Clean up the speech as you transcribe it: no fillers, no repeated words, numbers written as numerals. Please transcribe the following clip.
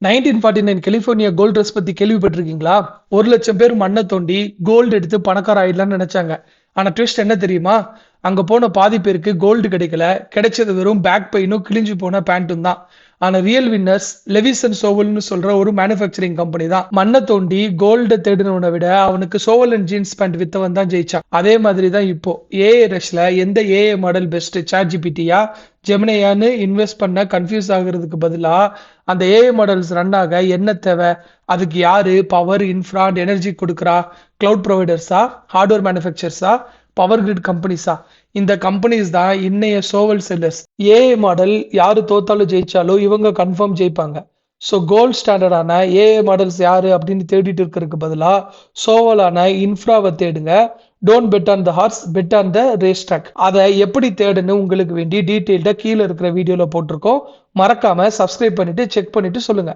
1949 California gold rush பத்தி கேள்விப்பட்டிருக்கீங்களா? 1,00,000 பேர் மண்ணை தோண்டி கோல்டு எடுத்து பணக்கார ஆயிடலாம்னு நினைச்சாங்க. ஆனா ட்விஸ்ட் என்ன தெரியுமா? அங்க போன பாதி பேருக்கு கோல்டு கிடைக்கல. கிடைச்சது வெறும் பேக் பெயினும் கிழிஞ்சு போன பேண்ட்டும் தான். ஆனா ரியல் வின்னர்ஸ் லெவிசன் சோவல்னு சொல்ற ஒரு மேனுஃபேக்சரிங் கம்பெனி தான். மண்ணை தோண்டி கோல்ட தேடினவனை விட அவனுக்கு சோவல் அண்ட் ஜீன்ஸ் பேண்ட் வித்தவன் தான் ஜெயிச்சான். அதே மாதிரி தான் இப்போ ஏஏ ரஷ்ல எந்த ஏஏ மாடல் பெஸ்ட், சாட் ஜிபிடியா ஜெமினையான்னு இன்வெஸ்ட் பண்ண கன்ஃபியூஸ் ஆகுறதுக்கு பதிலா அந்த ஏஐ மாடல்ஸ் ரன் ஆக என்ன தேவை, அதுக்கு யாரு பவர், இன்ஃப்ரா அண்ட் எனர்ஜி கொடுக்குறா? கிளவுட் ப்ரொவைடர்ஸா, ஹார்ட்வேர் மேனுஃபேக்சர்ஸா, பவர் கிரிட் கம்பெனிஸா? இந்த கம்பெனிஸ் தான் இன்னைய சோவல் செல்லர்ஸ். ஏஐ மாடல் யாரு தோத்தாலும் ஜெயிச்சாலும் இவங்க கன்ஃபார்ம் ஜெயிப்பாங்க. ஸோ கோல்ட் ஸ்டாண்டர்டான ஏஐ மாடல்ஸ் யாரு அப்படின்னு தேடிட்டு இருக்கிறதுக்கு பதிலா சோவலான இன்ஃப்ராவை தேடுங்க. Don't bet on the horse, bet on the race track. அதை எப்படி தேடுன்னு உங்களுக்கு வேண்டி டீட்டெயில்டா கீழே இருக்கிற வீடியோல போட்டிருக்கோம். மறக்காம சப்ஸ்கிரைப் பண்ணிட்டு செக் பண்ணிட்டு சொல்லுங்க.